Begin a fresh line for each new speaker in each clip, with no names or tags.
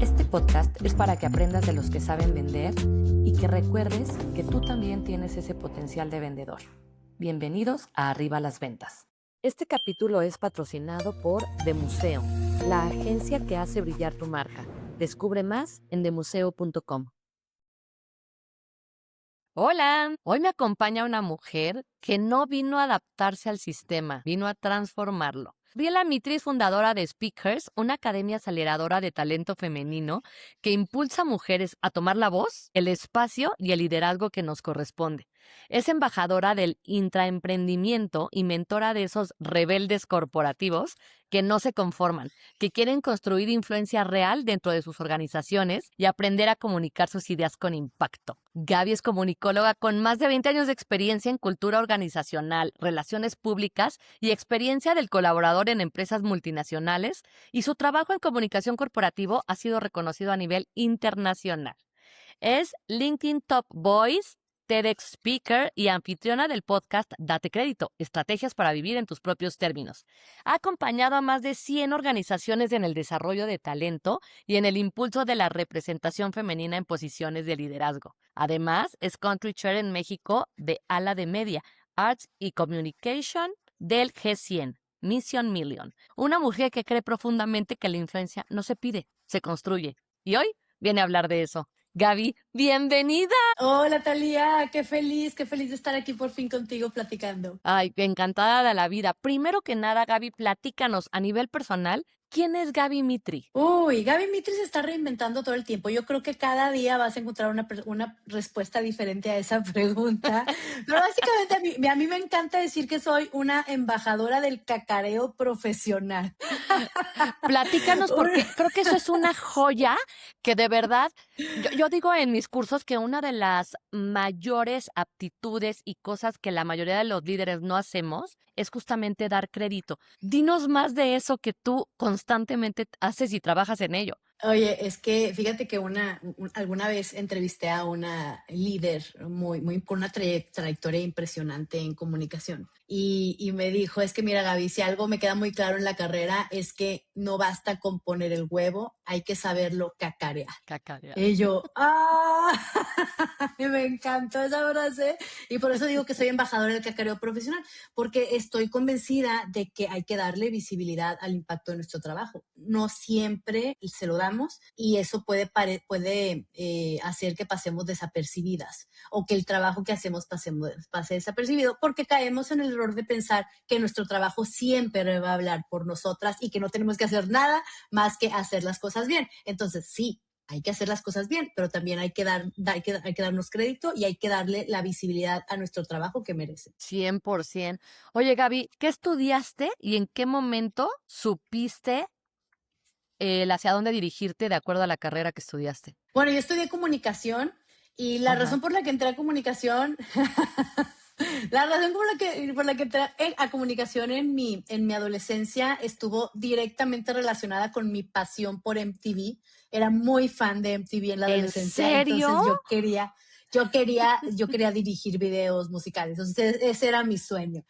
Este podcast es para que aprendas de los que saben vender y que recuerdes que tú también tienes ese potencial de vendedor. Bienvenidos a Arriba las Ventas. Este capítulo es patrocinado por The Museo, la agencia que hace brillar tu marca. Descubre más en themuseo.com. Hola, hoy me acompaña una mujer que no vino a adaptarse al sistema, vino a transformarlo. Gabriela Mitri es fundadora de Speakers, una academia aceleradora de talento femenino que impulsa a mujeres a tomar la voz, el espacio y el liderazgo que nos corresponde. Es embajadora del intraemprendimiento y mentora de esos rebeldes corporativos que no se conforman, que quieren construir influencia real dentro de sus organizaciones y aprender a comunicar sus ideas con impacto. Gaby es comunicóloga con más de 20 años de experiencia en cultura organizacional, relaciones públicas y experiencia del colaborador en empresas multinacionales, y su trabajo en comunicación corporativo ha sido reconocido a nivel internacional. Es LinkedIn Top Voice, TEDx Speaker y anfitriona del podcast Date Crédito, estrategias para vivir en tus propios términos. Ha acompañado a más de 100 organizaciones en el desarrollo de talento y en el impulso de la representación femenina en posiciones de liderazgo. Además, es Country Chair en México de Ala de Media, Arts y Communication del G100, Mission Million. Una mujer que cree profundamente que la influencia no se pide, se construye. Y hoy viene a hablar de eso. Gaby, bienvenida.
Hola, Thalía, qué feliz de estar aquí por fin contigo platicando.
Ay, encantada de la vida. Primero que nada, Gaby, platícanos a nivel personal, ¿quién es Gaby Mitri?
Gaby Mitri se está reinventando todo el tiempo. Yo creo que cada día vas a encontrar una respuesta diferente a esa pregunta. Pero básicamente a mí me encanta decir que soy una embajadora del cacareo profesional.
Platícanos, porque creo que eso es una joya que de verdad, yo digo en mis cursos que una de las mayores aptitudes y cosas que la mayoría de los líderes no hacemos es justamente dar crédito. Dinos más de eso que tú constantemente haces y trabajas en ello.
Oye, es que fíjate que alguna vez entrevisté a una líder con una trayectoria impresionante en comunicación y me dijo, es que mira, Gaby, si algo me queda muy claro en la carrera es que no basta con poner el huevo, hay que saberlo cacarear.
Cacarear.
Y yo, me encantó esa frase y por eso digo que soy embajadora del cacareo profesional, porque estoy convencida de que hay que darle visibilidad al impacto de nuestro trabajo. No siempre se lo damos y eso puede hacer que pasemos desapercibidas o que el trabajo que hacemos pase desapercibido, porque caemos en el error de pensar que nuestro trabajo siempre va a hablar por nosotras y que no tenemos que hacer nada más que hacer las cosas bien. Entonces, sí, hay que hacer las cosas bien, pero también hay que darnos crédito y hay que darle la visibilidad a nuestro trabajo que merece.
100%. Oye, Gaby, ¿qué estudiaste y en qué momento supiste hacia dónde dirigirte de acuerdo a la carrera que estudiaste?
Bueno, yo estudié comunicación y la razón por la que entré a comunicación, la razón por la que entré a comunicación en mi adolescencia estuvo directamente relacionada con mi pasión por MTV. Era muy fan de MTV en la adolescencia.
¿En serio?
Entonces yo quería dirigir videos musicales. Entonces ese era mi sueño.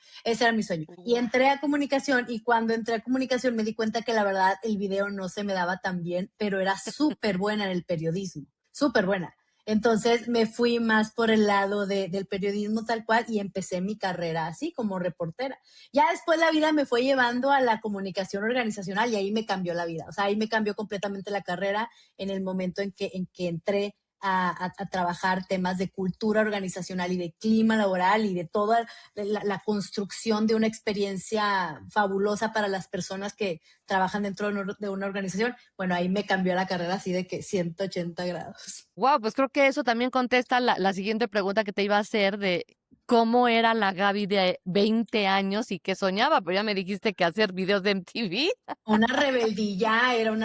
Y entré a comunicación y cuando entré a comunicación me di cuenta que la verdad el video no se me daba tan bien, pero era súper buena en el periodismo, súper buena. Entonces me fui más por el lado del periodismo tal cual y empecé mi carrera así como reportera. Ya después la vida me fue llevando a la comunicación organizacional y ahí me cambió la vida. O sea, ahí me cambió completamente la carrera en el momento en que entré a trabajar temas de cultura organizacional y de clima laboral y de toda la construcción de una experiencia fabulosa para las personas que trabajan dentro de una organización. Bueno, ahí me cambió la carrera así de que 180 grados.
Wow, pues creo que eso también contesta la siguiente pregunta que te iba a hacer de cómo era la Gaby de 20 años y qué soñaba, pero ya me dijiste que hacer videos de MTV.
Era una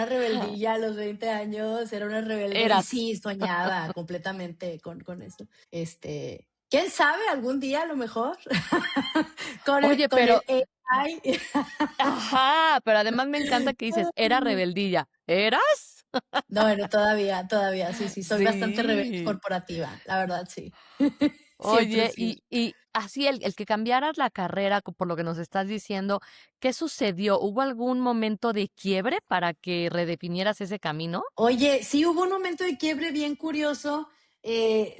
rebeldilla a los 20 años, era una rebeldía. Y sí, soñaba completamente con eso. ¿Quién sabe? Algún día a lo mejor.
Oye, pero
el AI.
ajá, pero además me encanta que dices, era rebeldilla. ¿Eras?
No, bueno, todavía, sí, soy bastante rebelde
Sí.
corporativa, la verdad, sí. Siempre
Oye,
he sido.
y así el que cambiaras la carrera, por lo que nos estás diciendo, ¿qué sucedió? ¿Hubo algún momento de quiebre para que redefinieras ese camino?
Oye, sí hubo un momento de quiebre bien curioso.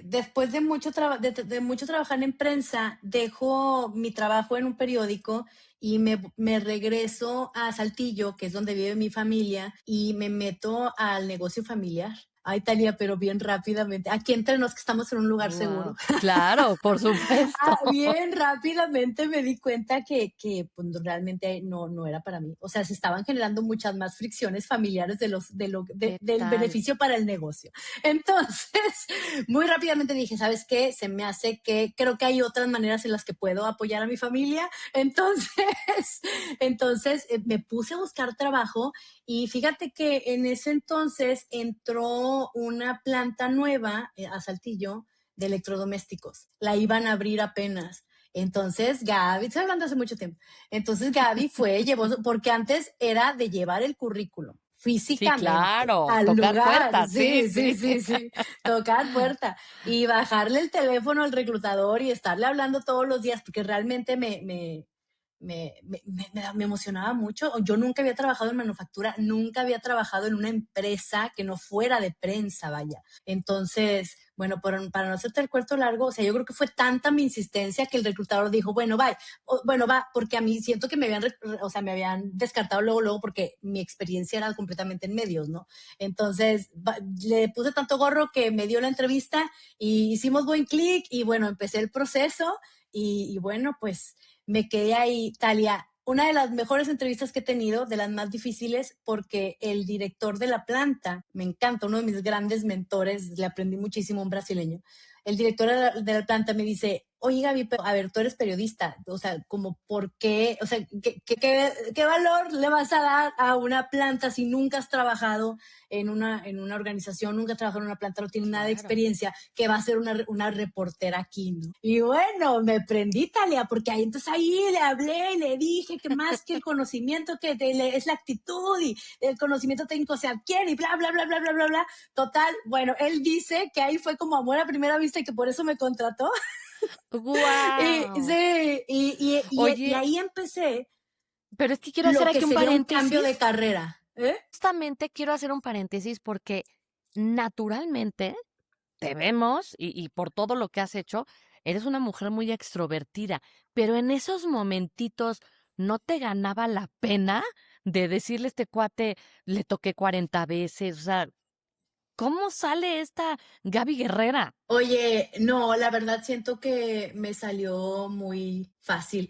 Después de de mucho trabajar en prensa, dejo mi trabajo en un periódico y me regreso a Saltillo, que es donde vive mi familia, y me meto al negocio familiar. Ay, Talia, pero bien rápidamente. Aquí entre nos que estamos en un lugar seguro.
Wow. Claro, por supuesto.
Bien rápidamente me di cuenta que pues, realmente no era para mí. O sea, se estaban generando muchas más fricciones familiares
¿Qué
del
tal?
beneficio para el negocio. Entonces, muy rápidamente dije, ¿sabes qué? Se me hace que creo que hay otras maneras en las que puedo apoyar a mi familia. Entonces, me puse a buscar trabajo y fíjate que en ese entonces entró una planta nueva a Saltillo de electrodomésticos. La iban a abrir apenas. Entonces Gaby, estoy hablando hace mucho tiempo. Entonces Gaby llevó, porque antes era de llevar el currículum
Sí,
físicamente
claro,
al
tocar
lugar,
puertas, sí,
sí, tocar puerta y bajarle el teléfono al reclutador y estarle hablando todos los días, porque realmente me emocionaba mucho. Yo nunca había trabajado en manufactura, nunca había trabajado en una empresa que no fuera de prensa, vaya. Entonces, bueno, para no hacerte el cuento largo, o sea, yo creo que fue tanta mi insistencia que el reclutador dijo, bueno, va, porque a mí siento que o sea, me habían descartado luego, porque mi experiencia era completamente en medios, ¿no? Entonces, le puse tanto gorro que me dio la entrevista y hicimos buen clic y bueno, empecé el proceso y bueno, pues me quedé ahí, Talia. Una de las mejores entrevistas que he tenido, de las más difíciles, porque el director de la planta, me encanta, uno de mis grandes mentores, le aprendí muchísimo, un brasileño. El director de la planta me dice, oye Gaby, pero, a ver, tú eres periodista, o sea, como por qué, o sea, ¿qué valor le vas a dar a una planta si nunca has trabajado en una organización, nunca has trabajado en una planta, no tienes nada de
claro.
experiencia, que va a ser una reportera aquí, ¿no? Y bueno, me prendí, Talia, porque entonces ahí le hablé y le dije que más que el conocimiento es la actitud y el conocimiento técnico se adquiere y bla, bla, bla, bla, bla, bla, bla. Total, bueno, él dice que ahí fue como amor a primera vista y que por eso me contrató. Y,
Guau.
sí, y
Oye,
ahí empecé
pero es que quiero hacer
lo que
aquí un
sería un cambio de
paréntesis.
carrera. ¿Eh?
Justamente quiero hacer un paréntesis porque naturalmente te vemos y por todo lo que has hecho, eres una mujer muy extrovertida, pero en esos momentitos, ¿no te ganaba la pena de decirle a este cuate, le toqué 40 veces? O sea, ¿cómo sale esta Gaby Guerrera?
Oye, no, la verdad siento que me salió muy fácil.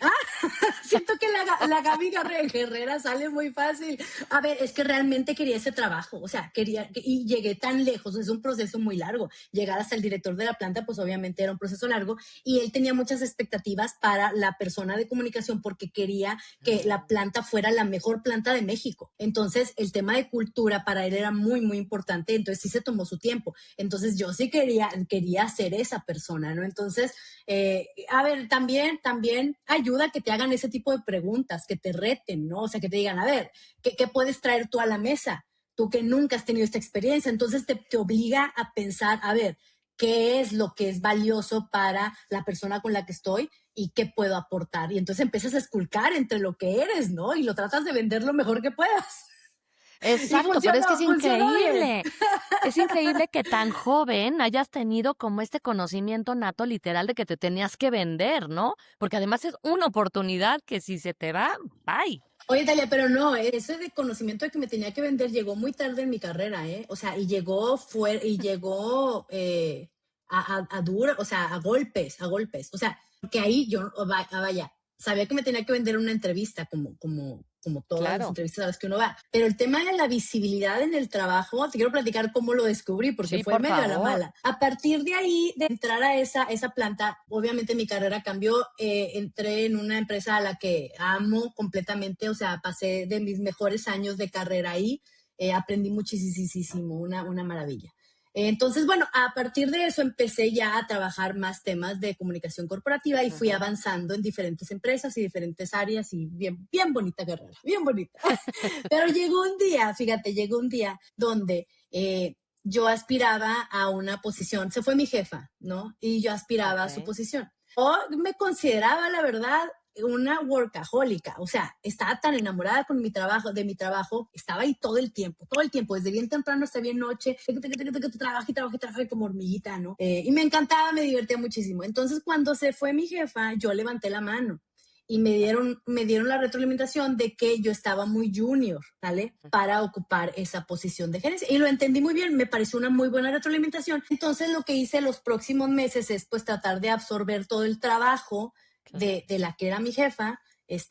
Siento que la Gaby Guerrera sale muy fácil. A ver, es que realmente quería ese trabajo, o sea, y llegué tan lejos, es un proceso muy largo. Llegar hasta el director de la planta, pues obviamente era un proceso largo y él tenía muchas expectativas para la persona de comunicación porque quería que la planta fuera la mejor planta de México. Entonces, el tema de cultura para él era muy, muy importante, entonces sí se tomó su tiempo. Entonces, yo sí quería ser esa persona, ¿no? Entonces, a ver, también ayuda a que te hagan ese tipo de preguntas, que te reten, ¿no? O sea, que te digan, a ver, ¿qué puedes traer tú a la mesa? Tú que nunca has tenido esta experiencia, entonces te obliga a pensar, a ver, ¿qué es lo que es valioso para la persona con la que estoy y qué puedo aportar? Y entonces empiezas a esculcar entre lo que eres, ¿no? Y lo tratas de vender lo mejor que puedas. Y
Exacto, pero es que
funcionó bien.
es increíble que tan joven hayas tenido como este conocimiento nato literal de que te tenías que vender, ¿no? Porque además es una oportunidad que si se te va, bye.
Oye, Talia, pero no, ese de conocimiento de que me tenía que vender llegó muy tarde en mi carrera, ¿eh? O sea, y llegó a dura, o sea, a golpes. O sea, porque ahí yo, vaya, sabía que me tenía que vender una entrevista, como todas las
Claro,
entrevistas a las que uno va. Pero el tema de la visibilidad en el trabajo, te quiero platicar cómo lo descubrí, porque
sí,
fue
por
medio a la
favor.
mala. A partir de ahí, de entrar a esa planta, obviamente mi carrera cambió. Entré en una empresa a la que amo completamente, o sea, pasé de mis mejores años de carrera ahí, aprendí muchísimo, una maravilla. Entonces, bueno, a partir de eso empecé ya a trabajar más temas de comunicación corporativa y fui
Ujú.
avanzando en diferentes empresas y diferentes áreas y bien, bien bonita carrera, bien bonita. Pero llegó un día donde yo aspiraba a una posición, se fue mi jefa, ¿no? Y yo aspiraba
Ok.
a su posición. Yo me consideraba, la verdad, una workahólica, o sea, estaba tan enamorada con mi trabajo, de mi trabajo, estaba ahí todo el tiempo, desde bien temprano hasta bien noche, trabajo y trabajo y trabajo como hormiguita, ¿no? Y me encantaba, me divertía muchísimo. Entonces, cuando se fue mi jefa, yo levanté la mano y me dieron la retroalimentación de que yo estaba muy junior, ¿vale? Para ocupar esa posición de gerencia. Y lo entendí muy bien, me pareció una muy buena retroalimentación. Entonces lo que hice los próximos meses es pues tratar de absorber todo el trabajo
Claro.
de la que era mi jefa, pues,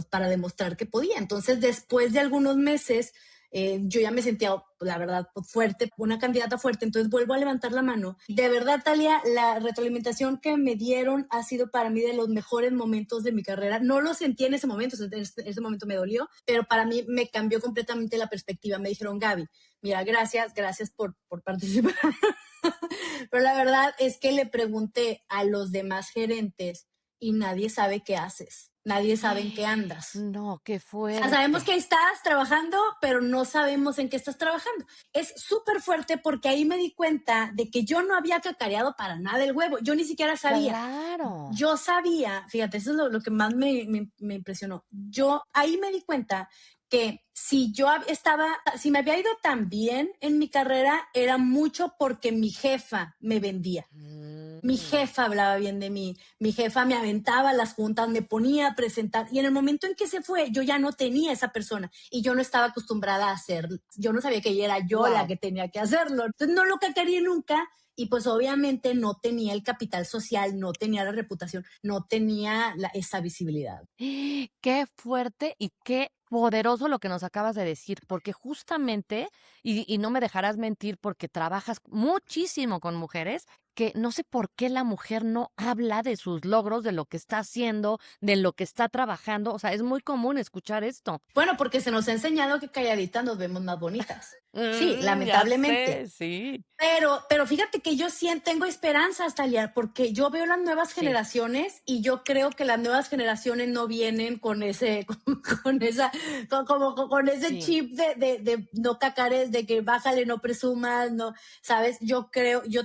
para demostrar que podía. Entonces, después de algunos meses, yo ya me sentía, la verdad, fuerte, una candidata fuerte, entonces vuelvo a levantar la mano. De verdad, Talia, la retroalimentación que me dieron ha sido para mí de los mejores momentos de mi carrera. No lo sentí en ese momento, en ese momento me dolió, pero para mí me cambió completamente la perspectiva. Me dijeron, Gaby, mira, gracias por participar. Pero la verdad es que le pregunté a los demás gerentes y nadie sabe qué haces, nadie sabe en qué andas.
No, qué
O sea, sabemos
fuerte.
que estás trabajando, pero no sabemos en qué estás trabajando. Es súper fuerte porque ahí me di cuenta de que yo no había cacareado para nada el huevo. Yo ni siquiera sabía.
Claro.
Yo sabía, fíjate, eso es lo que más me impresionó. Yo ahí me di cuenta que si me había ido tan bien en mi carrera, era mucho porque mi jefa me vendía. Mi
Mm,
jefa hablaba bien de mí, mi jefa me aventaba a las juntas, me ponía a presentar y en el momento en que se fue, yo ya no tenía esa persona y yo no estaba acostumbrada a hacerlo. Yo no sabía que ella era yo la
wow.
que tenía que hacerlo. Entonces no lo cacaría nunca y pues obviamente no tenía el capital social, no tenía la reputación, no tenía esa visibilidad.
Qué fuerte y qué poderoso lo que nos acabas de decir, porque justamente, y no me dejarás mentir porque trabajas muchísimo con mujeres, que no sé por qué la mujer no habla de sus logros, de lo que está haciendo, de lo que está trabajando. O sea, es muy común escuchar esto.
Bueno, porque se nos ha enseñado que calladitas nos vemos más bonitas. Sí,
Ya
lamentablemente.
sé, sí.
Pero fíjate que yo sí tengo esperanzas, Talia, porque yo veo las nuevas
Sí,
generaciones y yo creo que las nuevas generaciones no vienen con ese, con esa, con ese
sí,
chip de no cacares, de que bájale, no presumas, no, sabes, yo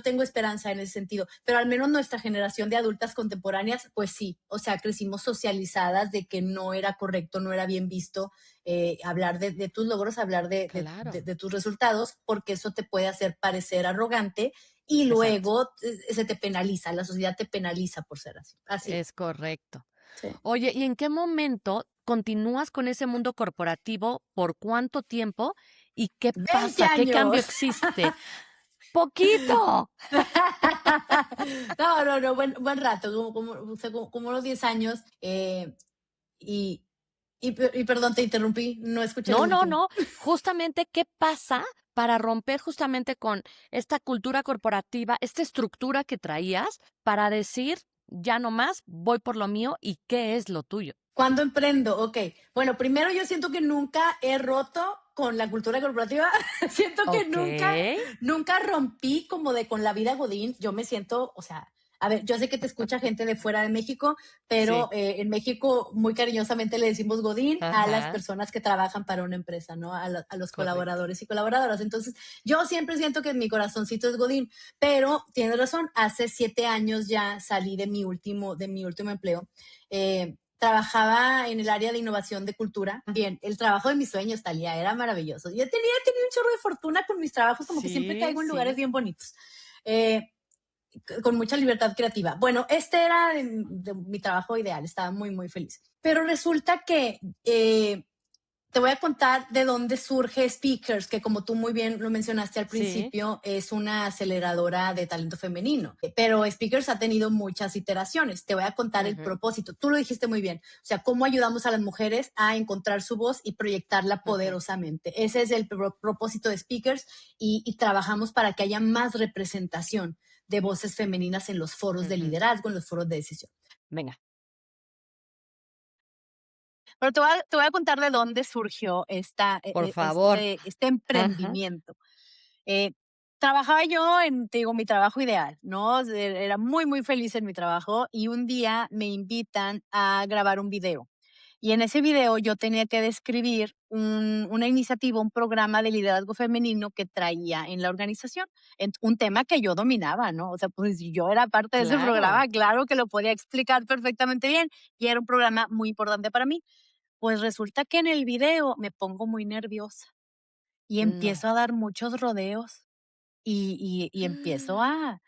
tengo esperanza en ese sentido, pero al menos nuestra generación de adultas contemporáneas, pues sí, o sea, crecimos socializadas de que no era correcto, no era bien visto hablar de tus logros, hablar
claro.
de tus resultados, porque eso te puede hacer parecer arrogante y
Exacto.
luego se te penaliza, la sociedad te penaliza por ser así. Así.
Es correcto.
Sí.
Oye, ¿y en qué momento continúas con ese mundo corporativo? ¿Por cuánto tiempo? ¿Y qué
20
pasa? ¿Qué cambio
años.
existe? ¡Poquito!
No, buen rato, o sea, como unos 10 años. Y, y perdón, te interrumpí, no escuché lo
No, no,
último.
no. Justamente, ¿qué pasa para romper justamente con esta cultura corporativa, esta estructura que traías para decir, ya no más, voy por lo mío y qué es lo tuyo?
¿Cuándo emprendo? Ok. Bueno, primero yo siento que nunca he roto con la cultura corporativa. Siento que
Ok,
nunca rompí como de con la vida Godín. Yo me siento, o sea, a ver, yo sé que te escucha gente de fuera de México,
sí,
pero en México muy cariñosamente le decimos Godín a las
ajá,
personas que trabajan para una empresa, ¿no? A los
correcto.
colaboradores y colaboradoras. Entonces, yo siempre siento que mi corazoncito es Godín, pero tienes razón, hace 7 años ya salí de mi último empleo. Trabajaba en el área de innovación de cultura. Bien, el trabajo de mis sueños, Talía, era maravilloso. Yo tenía un chorro de fortuna con mis trabajos, como que siempre
Sí,
caigo en lugares
sí.
bien bonitos, eh, con mucha libertad creativa. Bueno, este era de mi trabajo ideal, estaba muy, muy feliz. Pero resulta que te voy a contar de dónde surge Speakers, que como tú muy bien lo mencionaste al
Sí,
principio, es una aceleradora de talento femenino. Pero Speakers ha tenido muchas iteraciones. Te voy a contar el
ujú,
propósito. Tú lo dijiste muy bien. O sea, cómo ayudamos a las mujeres a encontrar su voz y proyectarla
ujú,
poderosamente. Ese es el propósito de Speakers y trabajamos para que haya más representación de voces femeninas en los foros de
ujú.
liderazgo, en los foros de decisión.
Venga,
Pero te voy a contar de dónde surgió
por favor.
este
Ajá,
emprendimiento. Eh, Trabajaba yo te digo, mi trabajo ideal, ¿no? Era muy, muy feliz en mi trabajo y un día me invitan a grabar un video. Y en ese video yo tenía que describir una iniciativa, un programa de liderazgo femenino que traía en la organización, un tema que yo dominaba, ¿no? O sea, pues si yo era parte de ese
Claro.
programa, claro que lo podía explicar perfectamente bien y era un programa muy importante para mí. Pues resulta que en el video me pongo muy nerviosa y
No.
empiezo a dar muchos rodeos y empiezo a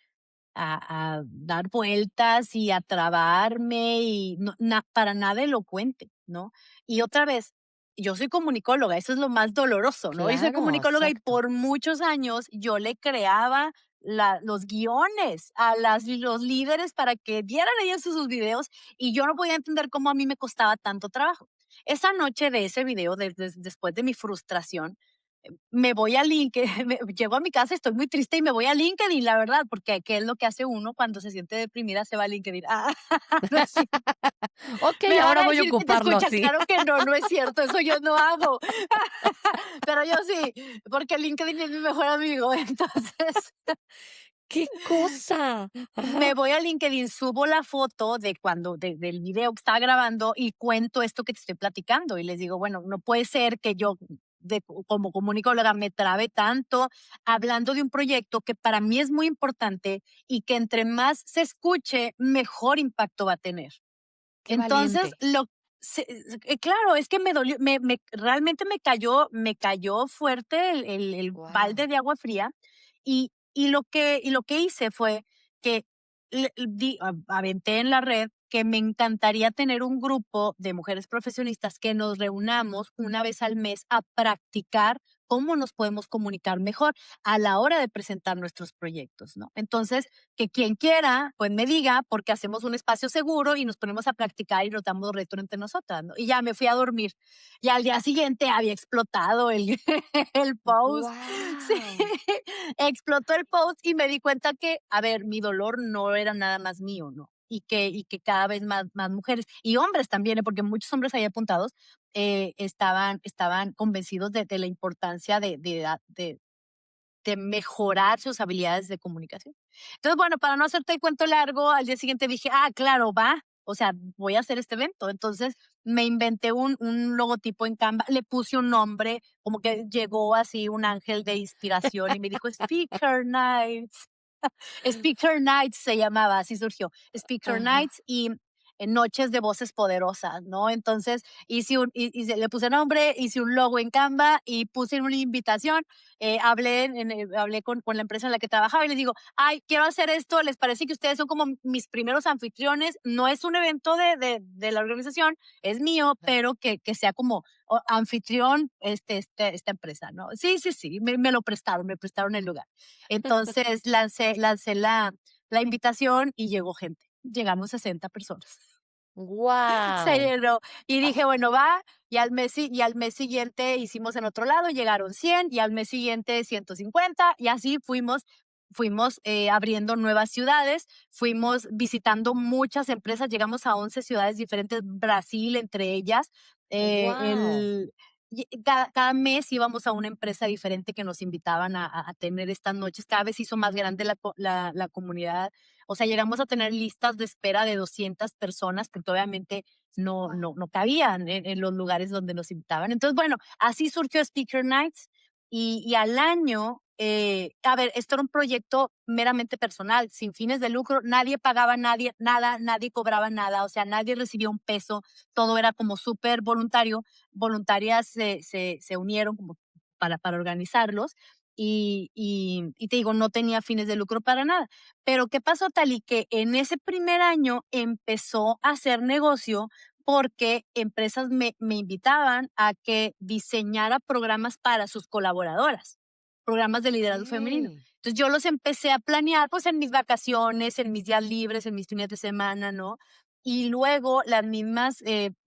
dar vueltas y a trabarme y para nada elocuente, ¿no? Y otra vez, yo soy comunicóloga, eso es lo más doloroso, ¿no? Y soy
Claro,
comunicóloga y
exacto.
por muchos años yo le creaba los guiones a los líderes para que dieran ellos sus videos y yo no podía entender cómo a mí me costaba tanto trabajo. Esa noche de ese video, después de mi frustración, me voy a LinkedIn, llego a mi casa, estoy muy triste y me voy a LinkedIn, la verdad, porque ¿qué es lo que hace uno cuando se siente deprimida? Se va a LinkedIn. No es cierto.
Okey,
Me van
ahora
a
voy a
decir que te
ocuparlo
escucha,
así.
claro que no, no es cierto, eso yo no hago. Pero yo sí, porque LinkedIn es mi mejor amigo, entonces
¿Qué cosa?
me
Ajá.
voy a LinkedIn, subo la foto del video que estaba grabando y cuento esto que te estoy platicando. Y les digo, bueno, no puede ser que yo como comunicóloga me trabe tanto hablando de un proyecto que para mí es muy importante y que entre más se escuche, mejor impacto va a tener.
Qué
Entonces,
valiente.
claro, es que me dolió, realmente me cayó fuerte el balde
Guau.
de agua fría y lo que hice fue que aventé en la red que me encantaría tener un grupo de mujeres profesionistas que nos reunamos una vez al mes a practicar cómo nos podemos comunicar mejor a la hora de presentar nuestros proyectos, ¿no? Entonces, que quien quiera, pues me diga, porque hacemos un espacio seguro y nos ponemos a practicar y nos damos reto entre nosotras, ¿no? Y ya me fui a dormir. Y al día siguiente había explotado el, el post. Sí,
Guau.
explotó el post y me di cuenta que, a ver, mi dolor no era nada más mío, ¿no? Y que cada vez más mujeres y hombres también, porque muchos hombres ahí apuntados estaban convencidos de la importancia de mejorar sus habilidades de comunicación. Entonces, bueno, para no hacerte el cuento largo, al día siguiente dije, claro, va, o sea, voy a hacer este evento. Entonces, me inventé un logotipo en Canva, le puse un nombre, como que llegó así un ángel de inspiración y me dijo, Speaker Nights. Speaker Nights se llamaba, así surgió. Speaker
Ajá.
Nights y noches de voces poderosas, ¿no? Entonces le puse nombre, hice un logo en Canva y puse una invitación. Hablé con la empresa en la que trabajaba y les digo, ay, quiero hacer esto, ¿les parece que ustedes son como mis primeros anfitriones? No es un evento de la organización, es mío, pero que sea como anfitrión esta empresa, ¿no? Sí, sí, sí, me prestaron el lugar. Entonces lancé la invitación y llegó gente. Llegamos 60 personas. Se
Guau.
llenó. Y dije, bueno, va. Y al mes siguiente hicimos en otro lado, llegaron 100 y al mes siguiente 150 y así fuimos abriendo nuevas ciudades, fuimos visitando muchas empresas, llegamos a 11 ciudades diferentes, Brasil entre ellas.
Guau.
Cada mes íbamos a una empresa diferente que nos invitaban a tener estas noches. Cada vez hizo más grande la comunidad. O sea, llegamos a tener listas de espera de 200 personas, porque obviamente no cabían en los lugares donde nos invitaban. Entonces, bueno, así surgió Speaker Nights y al año, a ver, esto era un proyecto meramente personal, sin fines de lucro, nadie pagaba nadie, nada, nadie cobraba nada, o sea, nadie recibía un peso, todo era como súper voluntario, voluntarias se unieron como para organizarlos y te digo, no tenía fines de lucro para nada. Pero ¿qué pasó, tal y que en ese primer año empezó a hacer negocio porque empresas me invitaban a que diseñara programas para sus colaboradoras, programas de liderazgo femenino.
Okey.
Entonces yo los empecé a planear pues en mis vacaciones, en mis días libres, en mis fines de semana, ¿no? Y luego las mismas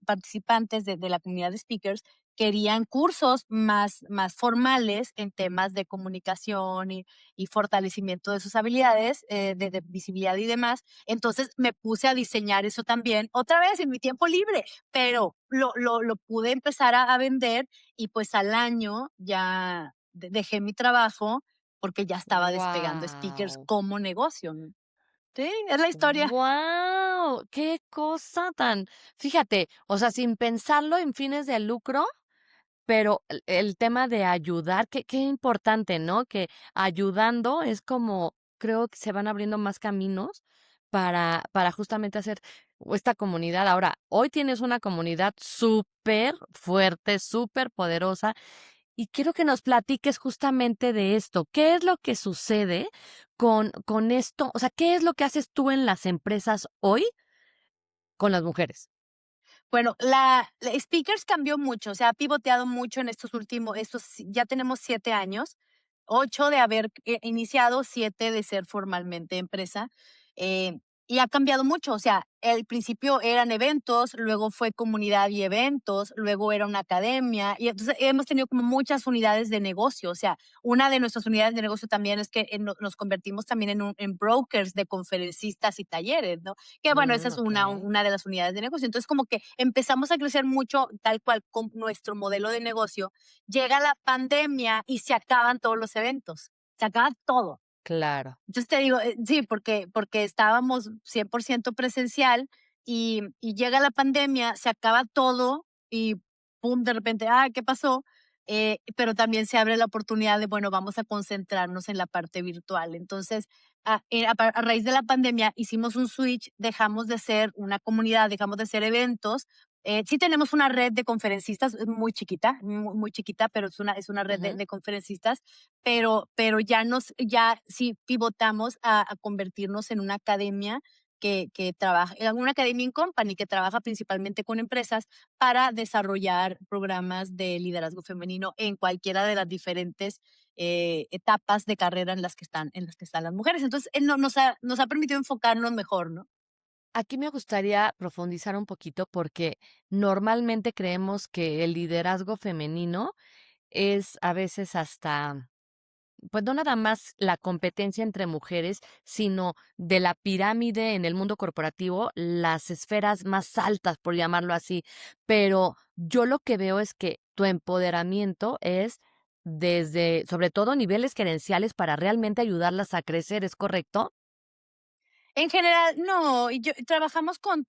participantes de la comunidad de speakers querían cursos más formales en temas de comunicación y fortalecimiento de sus habilidades, de visibilidad y demás. Entonces me puse a diseñar eso también, otra vez en mi tiempo libre, pero lo pude empezar a vender y pues al año ya dejé mi trabajo porque ya estaba despegando speakers
Guau.
como negocio, ¿no? Sí, es la historia.
Guau. ¡Wow! ¡Qué cosa tan! Fíjate, o sea, sin pensarlo en fines de lucro, pero el tema de ayudar, qué importante, ¿no? Que ayudando es como creo que se van abriendo más caminos para justamente hacer esta comunidad. Ahora, hoy tienes una comunidad súper fuerte, súper poderosa, y quiero que nos platiques justamente de esto. ¿Qué es lo que sucede con esto? O sea, ¿qué es lo que haces tú en las empresas hoy con las mujeres?
Bueno, la Speakers cambió mucho, o sea, ha pivoteado mucho en ya tenemos 7 años, 8 de haber iniciado, 7 de ser formalmente empresa, eh, y ha cambiado mucho, o sea, al principio eran eventos, luego fue comunidad y eventos, luego era una academia, y entonces hemos tenido como muchas unidades de negocio, o sea, una de nuestras unidades de negocio también es que nos convertimos también en brokers de conferencistas y talleres, ¿no? Que bueno, esa es
Okey.
una de las unidades de negocio. Entonces, como que empezamos a crecer mucho tal cual con nuestro modelo de negocio. Llega la pandemia y se acaban todos los eventos, se acaba todo.
Claro.
Entonces te digo, sí, porque estábamos 100% presencial y llega la pandemia, se acaba todo y pum, de repente, ¿qué pasó? Pero también se abre la oportunidad de, bueno, vamos a concentrarnos en la parte virtual. Entonces, a raíz de la pandemia hicimos un switch, dejamos de ser una comunidad, dejamos de ser eventos. Sí tenemos una red de conferencistas muy chiquita, muy chiquita, pero es una red de,
Ujú.
de conferencistas, pero ya sí pivotamos a convertirnos en una academia que trabaja, en una academia in company que trabaja principalmente con empresas para desarrollar programas de liderazgo femenino en cualquiera de las diferentes etapas de carrera en las que están las mujeres. Entonces, nos ha permitido enfocarnos mejor, ¿no?
Aquí me gustaría profundizar un poquito porque normalmente creemos que el liderazgo femenino es a veces hasta, pues no nada más la competencia entre mujeres, sino de la pirámide en el mundo corporativo, las esferas más altas, por llamarlo así. Pero yo lo que veo es que tu empoderamiento es desde, sobre todo, niveles gerenciales para realmente ayudarlas a crecer, ¿es correcto?
En general, no, trabajamos con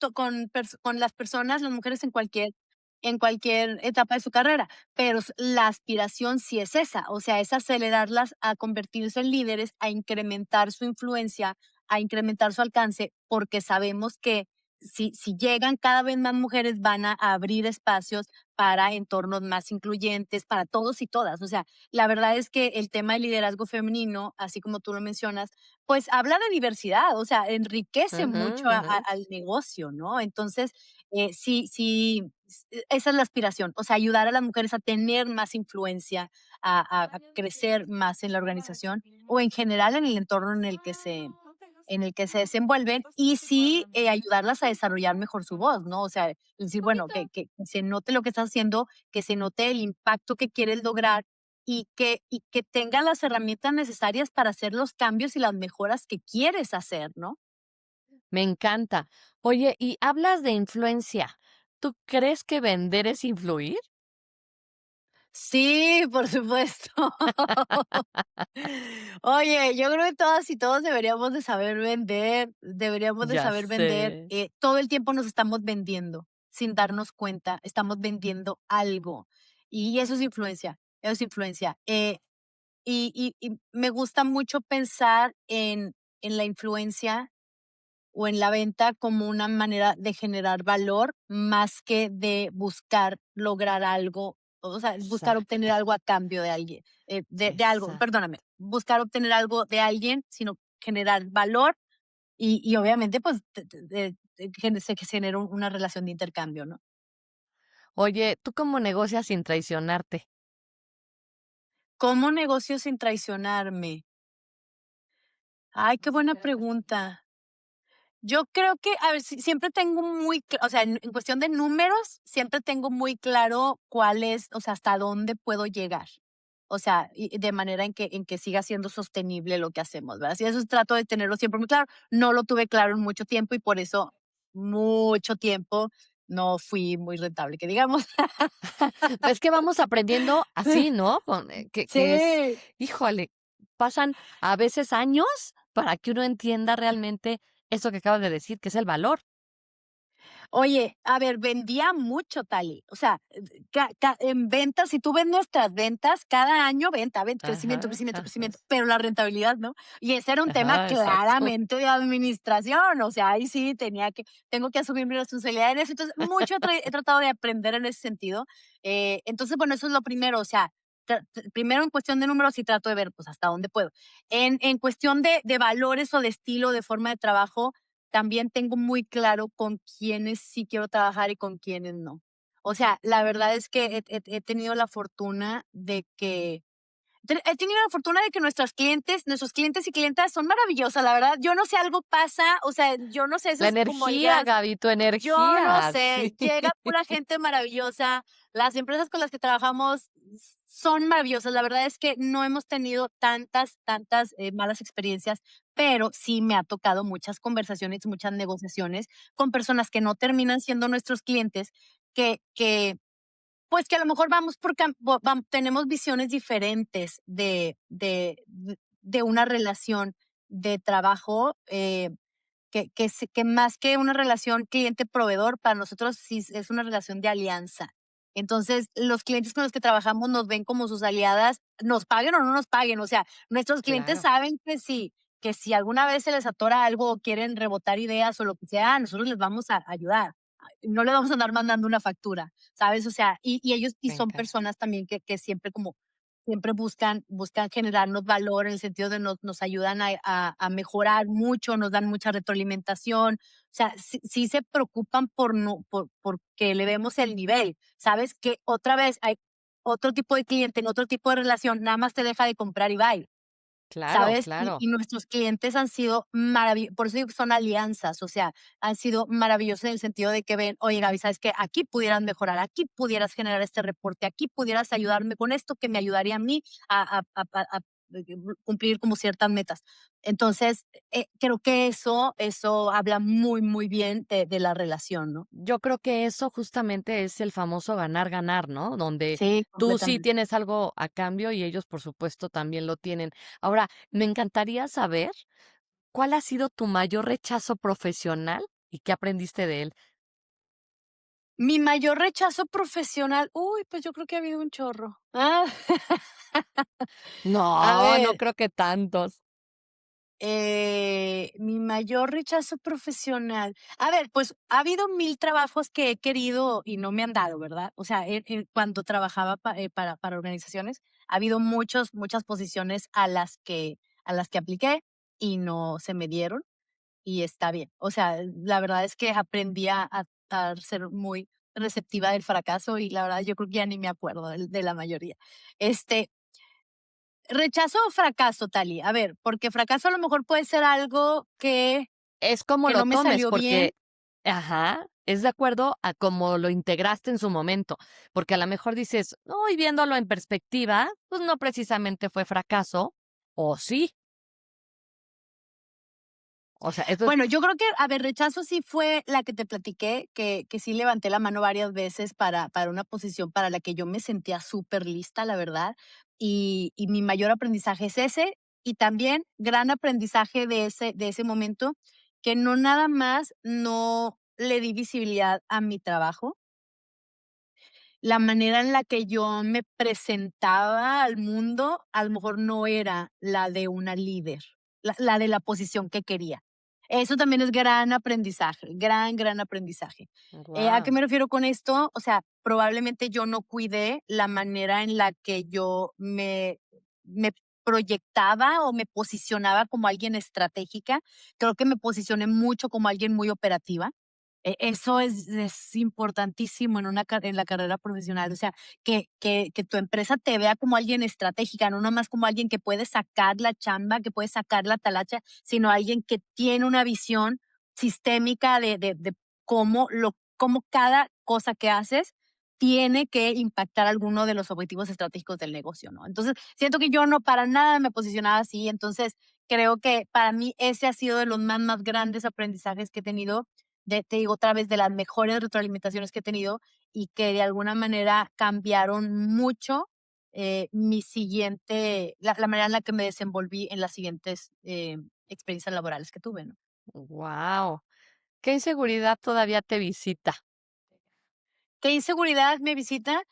las personas, las mujeres en cualquier etapa de su carrera, pero la aspiración sí es esa, o sea, es acelerarlas a convertirse en líderes, a incrementar su influencia, a incrementar su alcance, porque sabemos que si llegan cada vez más mujeres van a abrir espacios para entornos más incluyentes, para todos y todas. O sea, la verdad es que el tema del liderazgo femenino, así como tú lo mencionas, pues habla de diversidad, o sea, enriquece
Ujú,
mucho
ujú.
al negocio, ¿no? Entonces, sí, sí, esa es la aspiración, o sea, ayudar a las mujeres a tener más influencia, a crecer más en la organización o en general en el entorno en el que se desenvuelven y sí ayudarlas a desarrollar mejor su voz, ¿no? O sea, decir, bueno, que se note lo que estás haciendo, que se note el impacto que quieres lograr y que tengan las herramientas necesarias para hacer los cambios y las mejoras que quieres hacer, ¿no?
Me encanta. Oye, y hablas de influencia. ¿Tú crees que vender es influir?
Sí, por supuesto. Oye, yo creo que todas y todos deberíamos de
Ya
saber vender.
sé.
Todo el tiempo nos estamos vendiendo sin darnos cuenta, estamos vendiendo algo y eso es influencia. Y me gusta mucho pensar en la influencia o en la venta como una manera de generar valor más que de buscar lograr algo, o sea, buscar obtener
Exacto,
algo a cambio de alguien, de algo,
exacto.
perdóname, buscar obtener algo de alguien, sino generar valor y obviamente pues se genera una relación de intercambio, ¿no?
Oye, ¿tú cómo negocias sin traicionarte?
¿Cómo negocio sin traicionarme? Ay, qué buena pregunta. Yo creo que, a ver, siempre tengo o sea, en cuestión de números, siempre tengo muy claro cuál es, o sea, hasta dónde puedo llegar. O sea, y de manera en que siga siendo sostenible lo que hacemos, ¿verdad? Y eso trato de tenerlo siempre muy claro. No lo tuve claro en mucho tiempo y por eso mucho tiempo no fui muy rentable, que digamos.
Es que vamos aprendiendo así, ¿no? Que es,
Sí.
híjole, pasan a veces años para que uno entienda realmente eso que acabas de decir, que es el valor.
Oye, a ver, vendía mucho, Tali. O sea, en ventas, si tú ves nuestras ventas, cada año crecimiento,
Ajá,
crecimiento,
ajá.
crecimiento, pero la rentabilidad no. Y ese era un tema
Ajá, exacto.
claramente de administración. O sea, ahí sí tengo que asumir mi responsabilidad en eso. Entonces, mucho he tratado de aprender en ese sentido. Entonces, bueno, eso es lo primero. O sea, primero en cuestión de números sí trato de ver pues hasta dónde puedo. En cuestión de valores o de estilo, de forma de trabajo, también tengo muy claro con quiénes sí quiero trabajar y con quiénes no. O sea, la verdad es que he tenido la fortuna de que he tenido la fortuna de que nuestros clientes y clientas son maravillosas, la verdad. Yo no sé, algo pasa, o sea, yo no sé,
La
esas como
energía,
ideas,
Gaby, tu
yo no
energía,
sé,
sí.
llega pura gente maravillosa. Las empresas con las que trabajamos son maravillosas. La verdad es que no hemos tenido tantas malas experiencias, pero sí me ha tocado muchas conversaciones, muchas negociaciones con personas que no terminan siendo nuestros clientes, pues que a lo mejor vamos por, tenemos visiones diferentes de una relación de trabajo. Que más que una relación cliente-proveedor, para nosotros sí es una relación de alianza. Entonces, los clientes con los que trabajamos nos ven como sus aliadas, nos paguen o no nos paguen. O sea, nuestros clientes
Claro,
saben que si alguna vez se les atora algo o quieren rebotar ideas o lo que sea, nosotros les vamos a ayudar. No les vamos a andar mandando una factura, ¿sabes? O sea, y ellos y
me
son
encanta.
personas también que siempre buscan generarnos valor en el sentido de nos ayudan a mejorar mucho, nos dan mucha retroalimentación. O sea, sí se preocupan por no porque le vemos el nivel, ¿sabes? Que otra vez hay otro tipo de cliente en otro tipo de relación, nada más te deja de comprar y bye.
Claro,
¿Sabes?
claro.
Y nuestros clientes han sido maravillosos, por eso digo que son alianzas. O sea, han sido maravillosos en el sentido de que ven: "Oye, Gaby, ¿sabes qué? Aquí pudieras mejorar, aquí pudieras generar este reporte, aquí pudieras ayudarme con esto que me ayudaría a mí a cumplir como ciertas metas". Entonces, creo que eso habla muy, muy bien de la relación, ¿no?
Yo creo que eso justamente es el famoso ganar, ganar, ¿no? Donde
Sí,
tú sí
completamente.
tienes algo a cambio y ellos, por supuesto, también lo tienen. Ahora, me encantaría saber cuál ha sido tu mayor rechazo profesional y qué aprendiste de él.
Mi mayor rechazo profesional, uy, pues yo creo que ha habido un chorro. A
No, no
ver,
creo que tantos.
mi mayor rechazo profesional. A ver, pues ha habido 1000 trabajos que he querido y no me han dado, ¿verdad? O sea, cuando trabajaba para organizaciones, ha habido muchas posiciones a las que apliqué y no se me dieron y está bien. O sea, la verdad es que aprendí a ser muy receptiva del fracaso y la verdad yo creo que ya ni me acuerdo de la mayoría. Este, ¿rechazo o fracaso, Tali? A ver, porque fracaso a lo mejor puede ser algo
Es como
que
lo
no me
tomes,
salió bien.
porque ajá, es de acuerdo a cómo lo integraste en su momento, porque a lo mejor dices: "Uy, viéndolo en perspectiva, pues no precisamente fue fracaso", o sí, o sea, eso es
Bueno, yo creo que, a ver, rechazo sí fue la que te platiqué, que sí levanté la mano varias veces para una posición para la que yo me sentía súper lista, la verdad. Y mi mayor aprendizaje es ese, y también gran aprendizaje de ese momento, que no nada más no le di visibilidad a mi trabajo, la manera en la que yo me presentaba al mundo, a lo mejor no era la de una líder, la de la posición que quería. Eso también es gran aprendizaje, gran aprendizaje. ¿A qué
guau,
me refiero con esto? O sea, probablemente yo no cuidé la manera en la que yo me proyectaba o me posicionaba como alguien estratégica. Creo que me posicioné mucho como alguien muy operativa. Eso es importantísimo en la carrera profesional. O sea, que tu empresa te vea como alguien estratégica, no nomás como alguien que puede sacar la chamba, que puede sacar la talacha, sino alguien que tiene una visión sistémica de cómo cada cosa que haces tiene que impactar alguno de los objetivos estratégicos del negocio, ¿no? Entonces, siento que yo no para nada me posicionaba así. Entonces, creo que para mí ese ha sido de los más grandes aprendizajes que he tenido, te digo otra vez, de las mejores retroalimentaciones que he tenido y que de alguna manera cambiaron mucho la manera en la que me desenvolví en las siguientes experiencias laborales que tuve, ¿no?
guau. ¿Qué inseguridad todavía te visita?
¿Qué inseguridad me visita?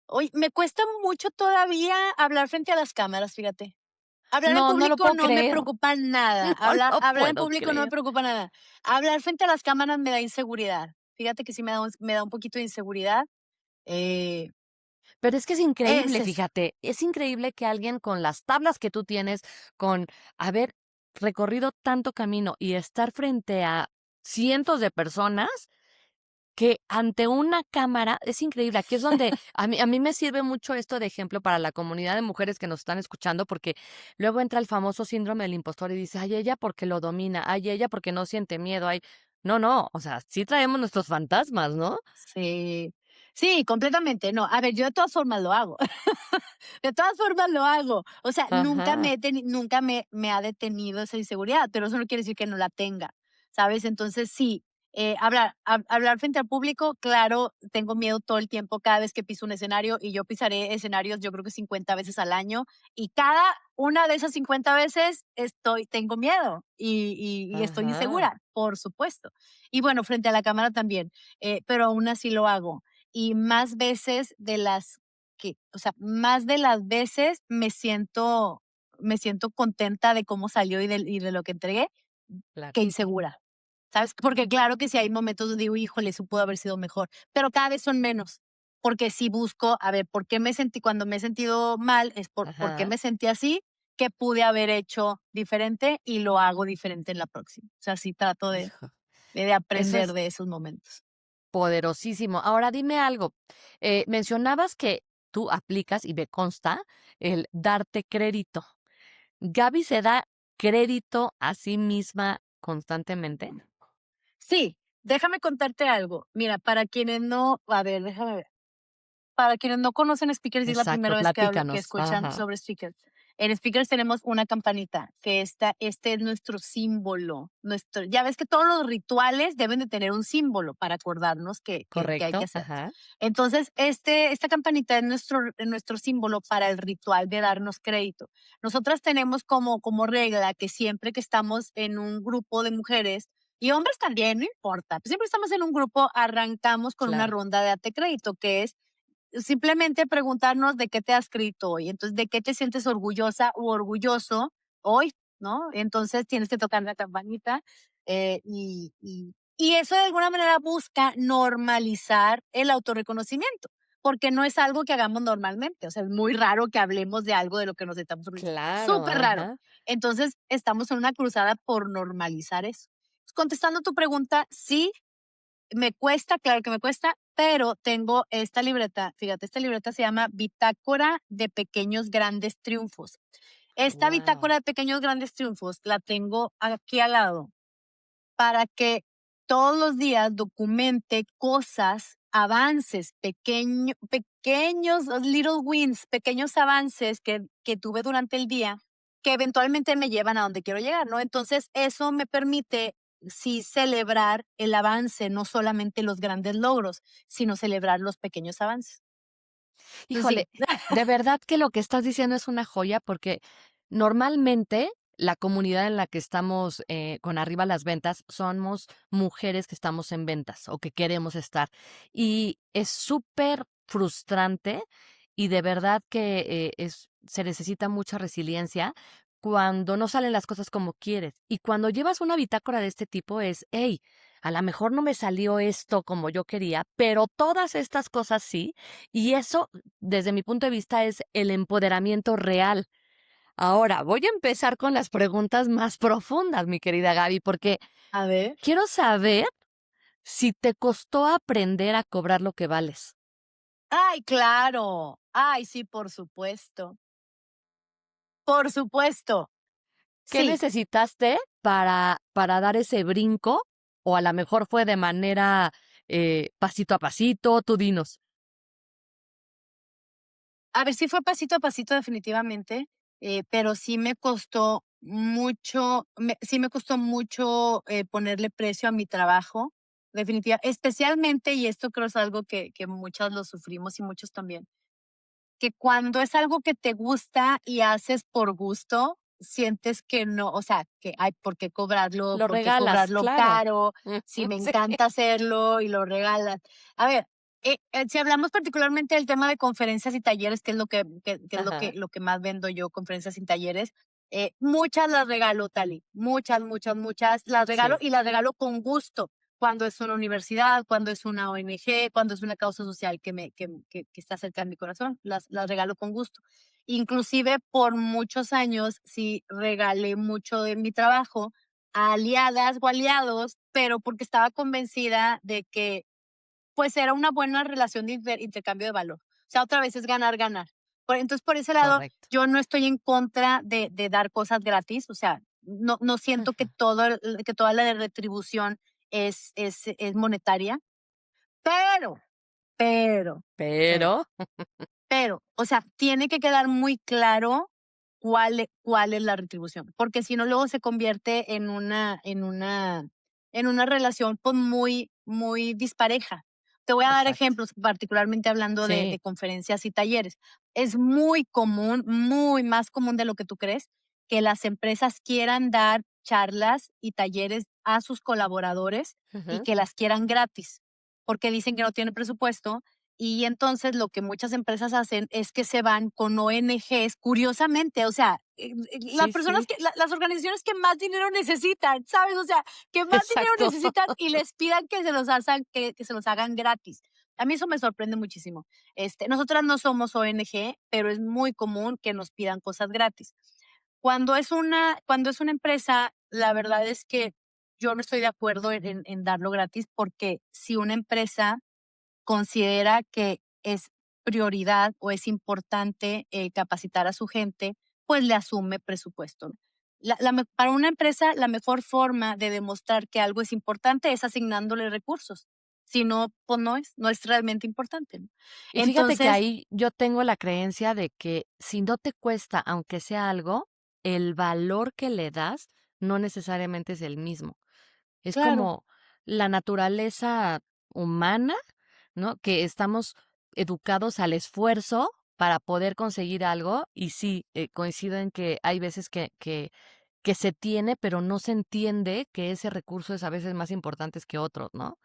Hoy me cuesta mucho todavía hablar frente a las cámaras, fíjate. Hablar en
No, no lo
público
puedo
no me
creer.
preocupa nada.
No lo
Hablar en
puedo
público no me
creer.
preocupa nada. Hablar frente a las cámaras me da inseguridad. Fíjate que sí me da un poquito de inseguridad. Eh,
Pero es que es
es
increíble,
eso.
fíjate, es increíble que alguien con las tablas que tú tienes, con haber recorrido tanto camino y estar frente a cientos de personas, que ante una cámara es increíble. Aquí es donde a mí me sirve mucho esto de ejemplo para la comunidad de mujeres que nos están escuchando, porque luego entra el famoso síndrome del impostor y dice: "Ay, ella porque lo domina, ay, ella porque no siente miedo, ay". No, no, o sea, sí traemos nuestros fantasmas, ¿no?
Sí. Sí, completamente. No, a ver, yo de todas formas lo hago. De todas formas lo hago. O sea,
Ajá,
nunca me ha detenido esa inseguridad, pero eso no quiere decir que no la tenga, ¿sabes? Entonces, sí, hablar frente al público, claro, tengo miedo todo el tiempo cada vez que piso un escenario y yo pisaré escenarios, yo creo que 50 veces al año y cada una de esas 50 veces tengo miedo y estoy
ajá,
insegura, por supuesto. Y bueno, frente a la cámara también, pero aún así lo hago. Y más veces de las o sea, más de las veces me siento contenta de cómo salió y de lo que entregué,
claro.
que insegura, ¿sabes? Porque claro que sí hay momentos donde digo: "Híjole, eso pudo haber sido mejor", pero cada vez son menos, porque sí busco, a ver, ¿por qué me sentí cuando me he sentido mal? Es por qué
Ajá.
me sentí así, qué pude haber hecho diferente y lo hago diferente en la próxima. O sea, sí trato
Hijo,
de
eso
aprender
es
de esos momentos.
poderosísimo. Ahora dime algo, mencionabas que tú aplicas, y me consta, el darte crédito. ¿Gaby se da crédito a sí misma constantemente?
Sí, déjame contarte algo. Mira, para quienes no, a ver, déjame ver. Para quienes no conocen Speakers y es la
Exacto,
primera vez que
platícanos.
escuchan
Ajá,
sobre Speakers. En Speakers tenemos una campanita, que este es nuestro símbolo. Ya ves que todos los rituales deben de tener un símbolo para acordarnos que hay que
correcto,
hacerlos.
ajá,
Entonces, esta campanita es nuestro símbolo para el ritual de darnos crédito. Nosotras tenemos como regla que siempre que estamos en un grupo de mujeres, y hombres también, no importa, siempre estamos en un grupo, arrancamos con una
claro.
ronda de date crédito, que es simplemente preguntarnos de qué te has escrito hoy. Entonces, de qué te sientes orgullosa o orgulloso hoy, ¿no? Entonces, tienes que tocar la campanita y eso de alguna manera busca normalizar el autorreconocimiento, porque no es algo que hagamos normalmente. O sea, es muy raro que hablemos de algo de lo que nos estamos orgullosos.
Claro,
Súper raro.
ajá.
Entonces, estamos en una cruzada por normalizar eso. Contestando tu pregunta, sí, me cuesta, claro que me cuesta, pero tengo esta libreta, fíjate, esta libreta se llama Bitácora de Pequeños Grandes Triunfos. Esta
Wow.
bitácora de pequeños grandes triunfos la tengo aquí al lado para que todos los días documente cosas, avances, pequeños little wins, pequeños avances que tuve durante el día que eventualmente me llevan a donde quiero llegar, ¿no? Entonces, eso me permite sí celebrar el avance, no solamente los grandes logros, sino celebrar los pequeños avances. Entonces,
Híjole,
sí.
de verdad que lo que estás diciendo es una joya, porque normalmente la comunidad en la que estamos, con arriba las ventas, somos mujeres que estamos en ventas o que queremos estar. Y es súper frustrante y de verdad que, se necesita mucha resiliencia cuando no salen las cosas como quieres. Y cuando llevas una bitácora de este tipo es: "Hey, a la mejor no me salió esto como yo quería, pero todas estas cosas sí", y eso, desde mi punto de vista, es el empoderamiento real. Ahora, voy a empezar con las preguntas más profundas, mi querida Gaby, porque
A ver.
quiero saber si te costó aprender a cobrar lo que vales.
Ay, claro. Ay, sí, por supuesto. Por supuesto.
¿Qué
Sí.
necesitaste para dar ese brinco? O a lo mejor fue de manera, pasito a pasito, tú dinos.
A ver, sí fue pasito a pasito definitivamente, pero sí me costó mucho, ponerle precio a mi trabajo, especialmente, y esto creo es algo que muchas lo sufrimos y muchos también, que cuando es algo que te gusta y haces por gusto, sientes que no, o sea, que hay
Lo
por qué
regalas,
cobrarlo
claro.
caro, si me
Sí.
encanta hacerlo y lo regalas. A ver, si hablamos particularmente del tema de conferencias y talleres, que es que es
Ajá,
lo que más vendo yo, conferencias y talleres, muchas las regalo, Tali, muchas, muchas, muchas las regalo
sí,
y las regalo con gusto. Cuando es una universidad, cuando es una ONG, cuando es una causa social que está cerca de mi corazón, las regalo con gusto. Inclusive por muchos años sí regalé mucho de mi trabajo a aliadas o aliados, pero porque estaba convencida de que pues era una buena relación de intercambio de valor. O sea, otra vez es ganar, ganar. Entonces, por ese lado,
correcto.
yo no estoy en contra de dar cosas gratis. O sea, no siento que,
Ujú.
que toda la retribución es monetaria, pero, pero, pero,
Pero
o sea, tiene que quedar muy claro cuál es la retribución, porque si no, luego se convierte en una relación, pues, muy muy dispareja. Te voy a dar
exacto.
ejemplos, particularmente hablando de
Sí,
conferencias y talleres. Es muy común, muy más común de lo que tú crees, que las empresas quieran dar charlas y talleres a sus colaboradores y
ujú,
que las quieran gratis, porque dicen que no tienen presupuesto y entonces lo que muchas empresas hacen es que se van con ONGs, curiosamente, o sea, las
sí,
personas
sí,
las organizaciones que más dinero necesitan, ¿sabes? O sea, que más dinero
exacto.
necesitan y les pidan que que se los hagan gratis. A mí eso me sorprende muchísimo. Nosotras no somos ONG, pero es muy común que nos pidan cosas gratis. Cuando es una empresa, la verdad es que yo no estoy de acuerdo en darlo gratis porque si una empresa considera que es prioridad o es importante capacitar a su gente, pues le asume presupuesto, ¿no? Para una empresa, la mejor forma de demostrar que algo es importante es asignándole recursos. Si no, pues no es realmente importante, ¿no?
Y fíjate que
Entonces,
ahí yo tengo la creencia de que si no te cuesta, aunque sea algo, el valor que le das no necesariamente es el mismo. Es
claro,
como la naturaleza humana, ¿no? Que estamos educados al esfuerzo para poder conseguir algo y sí, coincido en que hay veces que se tiene, pero no se entiende que ese recurso es a veces más importante que otros, ¿no?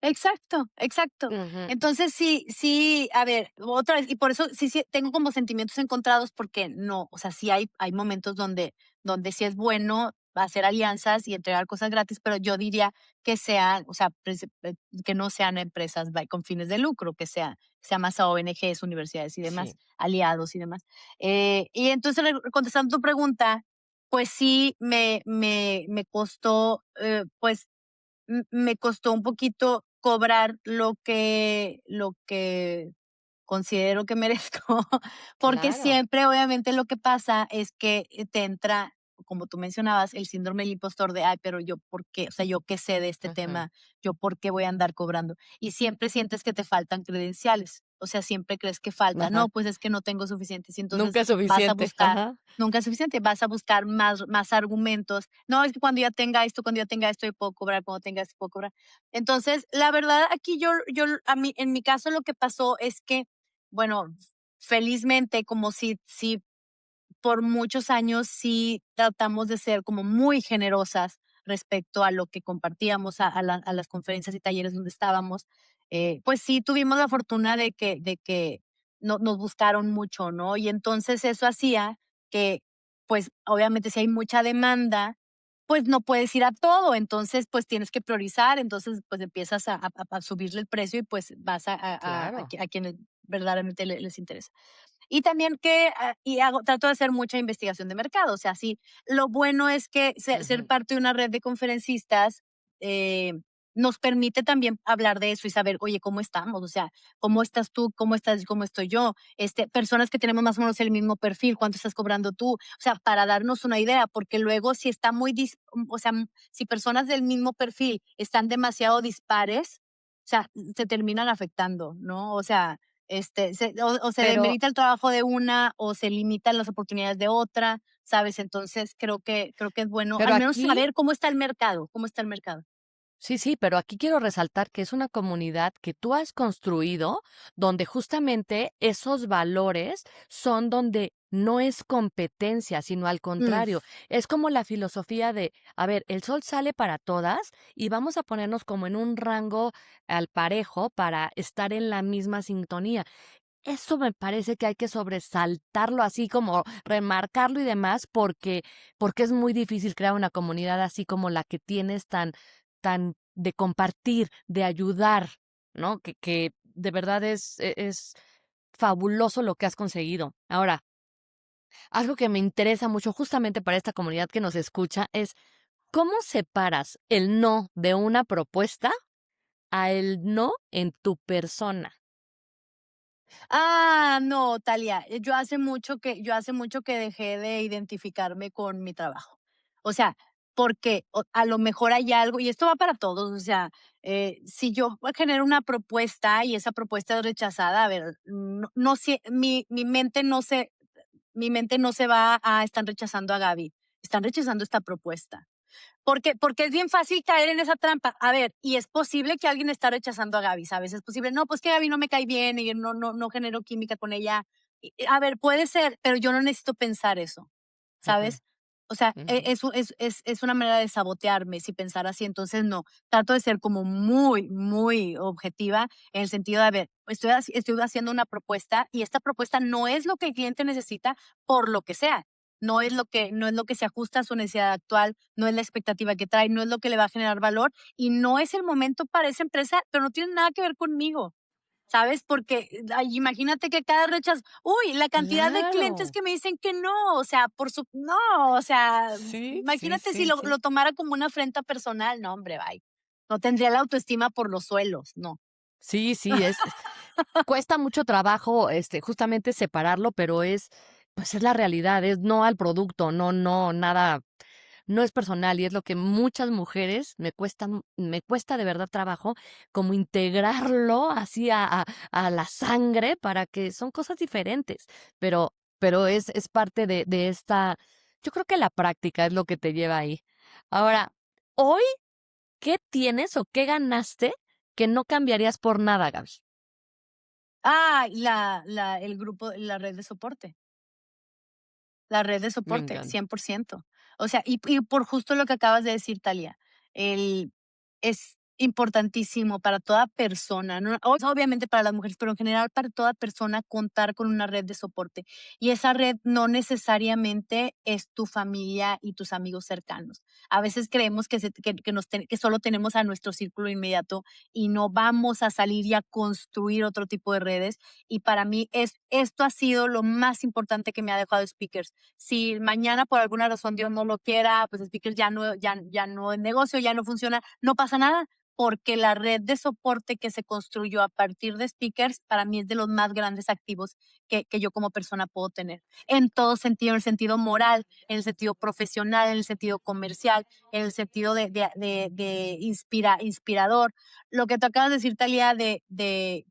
exacto, exacto.
Ujú,
Entonces, sí, a ver, otra vez, y por eso sí tengo como sentimientos encontrados porque no, o sea, sí hay momentos donde sí es bueno hacer alianzas y entregar cosas gratis, pero yo diría que sean, o sea, que no sean empresas con fines de lucro, sea más a ONGs, universidades y demás,
sí,
aliados y demás. Y entonces, contestando tu pregunta, pues sí, me costó, pues me costó un poquito cobrar lo que considero que merezco, porque
claro.
siempre, obviamente, lo que pasa es que te entra, como tú mencionabas, el síndrome del impostor de, ay, pero yo, ¿por qué? O sea, yo qué sé de este
Ujú,
tema, yo, ¿por qué voy a andar cobrando? Y siempre sientes que te faltan credenciales, o sea, siempre crees que falta,
ajá.
no, pues es que no tengo suficientes, y entonces
Nunca es
vas a
suficiente,
buscar,
ajá.
nunca es suficiente, vas a buscar más argumentos, no, es que cuando ya tenga esto, yo puedo cobrar, cuando tenga esto, puedo cobrar. Entonces, la verdad, aquí a mí, en mi caso, lo que pasó es que bueno, felizmente, como si por muchos años sí tratamos de ser como muy generosas respecto a lo que compartíamos a las conferencias y talleres donde estábamos, pues sí tuvimos la fortuna de que nos buscaron mucho, ¿no? Y entonces eso hacía que, pues obviamente si hay mucha demanda, pues no puedes ir a todo, entonces pues tienes que priorizar, entonces pues empiezas a subirle el precio y pues vas
Claro.
a quienes verdaderamente les interesa. Y también trato de hacer mucha investigación de mercado. O sea, sí, lo bueno es que ser
Ujú,
parte de una red de conferencistas eh, nos permite también hablar de eso y saber, oye, ¿cómo estamos? O sea, ¿cómo estás tú? ¿Cómo estás? ¿Cómo estoy yo? Personas que tenemos más o menos el mismo perfil, ¿cuánto estás cobrando tú? O sea, para darnos una idea, porque luego si está o sea, si personas del mismo perfil están demasiado dispares, o sea, se terminan afectando, ¿no? O sea, o se
pero
demerita el trabajo de una o se limitan las oportunidades de otra, ¿sabes? Entonces creo que es bueno
pero
al menos
aquí
saber cómo está el mercado, cómo está el mercado.
Sí, sí, pero aquí quiero resaltar que es una comunidad que tú has construido, donde justamente esos valores son donde no es competencia, sino al
Mm.
contrario, es como la filosofía de, a ver, el sol sale para todas y vamos a ponernos como en un rango al parejo para estar en la misma sintonía. Eso me parece que hay que sobresaltarlo así como remarcarlo y demás, porque es muy difícil crear una comunidad así como la que tienes tan de compartir, de ayudar, ¿no? Que de verdad es fabuloso lo que has conseguido. Ahora, algo que me interesa mucho justamente para esta comunidad que nos escucha es, ¿cómo separas el no de una propuesta a el no en tu persona?
No, Talia, yo hace mucho que dejé de identificarme con mi trabajo. O sea, porque a lo mejor hay algo, y esto va para todos, o sea, si yo genero una propuesta y esa propuesta es rechazada, a ver, no sé, mi mente no se va a, están rechazando a Gaby, están rechazando esta propuesta. Porque es bien fácil caer en esa trampa. A ver, y es posible que alguien está rechazando a Gaby, ¿sabes? Es posible, no, pues que Gaby no me cae bien y no genero química con ella. A ver, puede ser, pero yo no necesito pensar eso,
Ujú,
¿sabes? O sea,
ujú.
es una manera de sabotearme si pensar así. Entonces, no, trato de ser como muy, muy objetiva en el sentido de, a ver, estoy haciendo una propuesta y esta propuesta no es lo que el cliente necesita por lo que sea. No es lo que se ajusta a su necesidad actual, no es la expectativa que trae, no es lo que le va a generar valor y no es el momento para esa empresa, pero no tiene nada que ver conmigo, ¿sabes? Porque imagínate que cada rechazo, uy, la cantidad de clientes
Claro.
que me dicen que no, o sea, no, o sea,
Sí, sí,
imagínate si
sí,
lo
sí.
tomara como una afrenta personal, no, hombre, bye. No tendría la autoestima por los suelos, no.
Sí, sí, cuesta mucho trabajo, justamente separarlo, pero pues es la realidad, es no al producto, no, nada, no es personal y es lo que muchas mujeres me cuesta de verdad trabajo como integrarlo así a la sangre para que son cosas diferentes, pero es parte de esta, yo creo que la práctica es lo que te lleva ahí. Ahora, hoy, ¿qué tienes o qué ganaste que no cambiarías por nada, Gaby?
El grupo, la red de soporte. La red de
Me
soporte,
encanta.
100%. O sea, y por justo lo que acabas de decir, Talia, el es importantísimo para toda persona, ¿no? Obviamente para las mujeres, pero en general para toda persona contar con una red de soporte. Y esa red no necesariamente es tu familia y tus amigos cercanos. A veces creemos que solo tenemos a nuestro círculo inmediato y no vamos a salir y a construir otro tipo de redes. Y para mí esto ha sido lo más importante que me ha dejado Speakers. Si mañana por alguna razón Dios no lo quiera, pues Speakers ya no es negocio, ya no funciona, no pasa nada, porque la red de soporte que se construyó a partir de Speakers para mí es de los más grandes activos que yo como persona puedo tener. En todo sentido, en el sentido moral, en el sentido profesional, en el sentido comercial, en el sentido inspirador. Lo que tú acabas de decir, Talia, de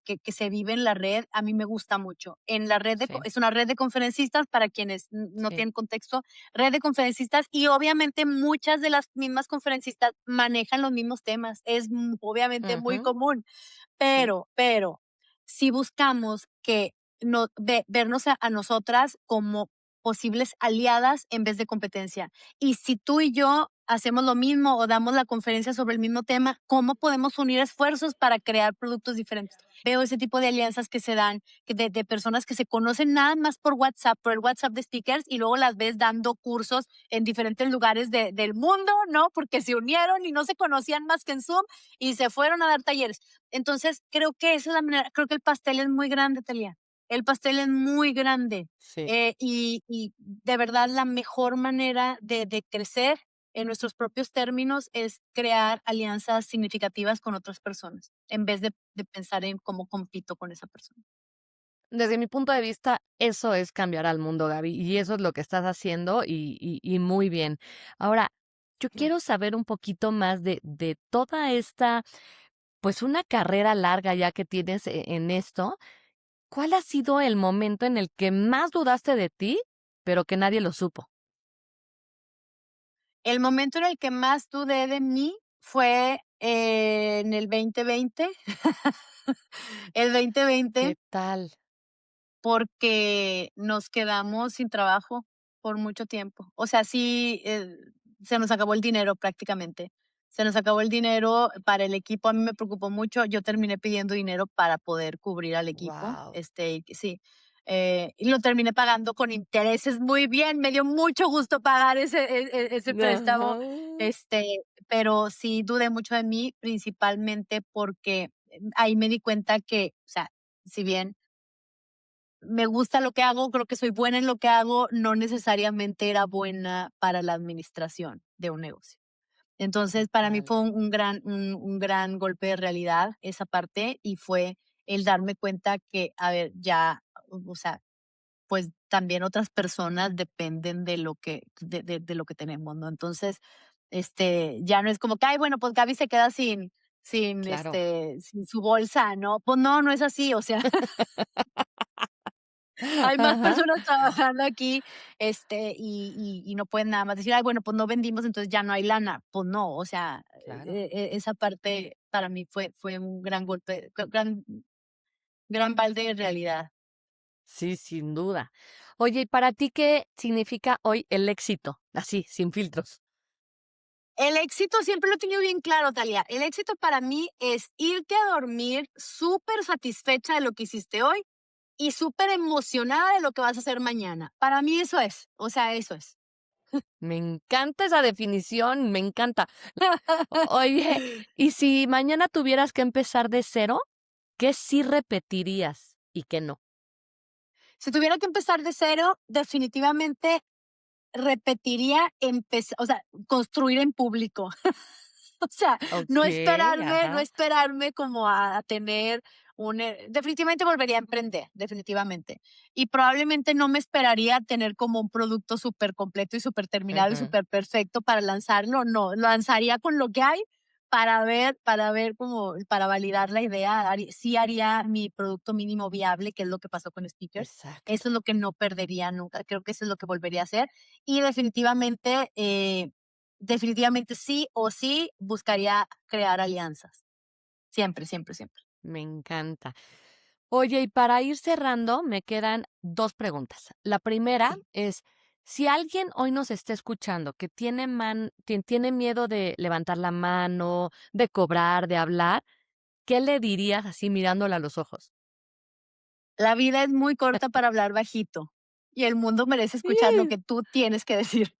que se vive en la red, a mí me gusta mucho. En la red
Sí,
es una red de conferencistas, para quienes no
sí.
tienen contexto, red de conferencistas, y obviamente muchas de las mismas conferencistas manejan los mismos temas. Es obviamente muy
Ujú,
común,
sí.
pero si buscamos que vernos a nosotras como posibles aliadas en vez de competencia. Y si tú y yo hacemos lo mismo o damos la conferencia sobre el mismo tema, ¿cómo podemos unir esfuerzos para crear productos diferentes? Veo ese tipo de alianzas que se dan, de personas que se conocen nada más por WhatsApp, por el WhatsApp de speakers, y luego las ves dando cursos en diferentes lugares del mundo, ¿no? Porque se unieron y no se conocían más que en Zoom y se fueron a dar talleres. Entonces, creo que esa es la manera, creo que el pastel es muy grande, Talia. El pastel es muy grande.
Sí.
Y de verdad la mejor manera de crecer en nuestros propios términos es crear alianzas significativas con otras personas, en vez de pensar en cómo compito con esa persona.
Desde mi punto de vista, eso es cambiar al mundo, Gaby, y eso es lo que estás haciendo y muy bien. Ahora, yo quiero saber un poquito más de toda esta, pues una carrera larga ya que tienes en esto. ¿Cuál ha sido el momento en el que más dudaste de ti, pero que nadie lo supo?
El momento en el que más dudé de mí fue En el 2020, el 2020,
¿Qué tal?
porque nos quedamos sin trabajo por mucho tiempo. O sea, sí, se nos acabó el dinero prácticamente. Se nos acabó el dinero para el equipo. A mí me preocupó mucho. Yo terminé pidiendo dinero para poder cubrir al equipo.
Wow.
Sí. Y lo terminé pagando con intereses muy bien. Me dio mucho gusto pagar ese préstamo.
Ajá.
Pero sí dudé mucho de mí, principalmente porque ahí me di cuenta que, o sea, si bien me gusta lo que hago, creo que soy buena en lo que hago, no necesariamente era buena para la administración de un negocio. Entonces, para mí
Total.
fue un gran golpe de realidad esa parte y fue el darme cuenta que, a ver, ya, o sea, pues también otras personas dependen de lo que, de lo que tenemos, ¿no? Entonces, ya no es como que, ay, bueno, pues Gaby se queda
Claro.
sin su bolsa, ¿no? Pues no, no es así, o sea, hay más
Ajá,
personas trabajando aquí, y no pueden nada más decir: "Ay, bueno, pues no vendimos, entonces ya no hay lana". Pues no, o sea,
claro.
esa parte para mí fue un gran golpe, gran balde de realidad.
Sí, sin duda. Oye, ¿y para ti qué significa hoy el éxito? Así, sin filtros.
El éxito siempre lo he tenido bien claro, Talia. El éxito para mí es irte a dormir súper satisfecha de lo que hiciste hoy y súper emocionada de lo que vas a hacer mañana. Para mí eso es, o sea, eso es.
Me encanta esa definición, me encanta. Oye, ¿y si mañana tuvieras que empezar de cero, qué sí repetirías y qué no?
Si tuviera que empezar de cero, definitivamente repetiría o sea, construir en público. O sea,
Okey,
no
ajá,
esperarme como a tener definitivamente volvería a emprender, definitivamente. Y probablemente no me esperaría a tener como un producto súper completo y súper terminado y
ajá,
súper perfecto para lanzarlo, no, lanzaría con lo que hay para ver como, para validar la idea, sí haría mi producto mínimo viable, que es lo que pasó con Speakers. Eso
exacto.
es lo que no perdería nunca, creo que eso es lo que volvería a hacer. Y definitivamente, definitivamente sí o sí buscaría crear alianzas. Siempre, siempre, siempre.
Me encanta. Oye, y para ir cerrando, me quedan 2 preguntas. La primera
Sí.
es, si alguien hoy nos está escuchando que tiene miedo de levantar la mano, de cobrar, de hablar, ¿qué le dirías así mirándola a los ojos?
La vida es muy corta para hablar bajito y el mundo merece escuchar lo
¡Ih!
que tú tienes que decir.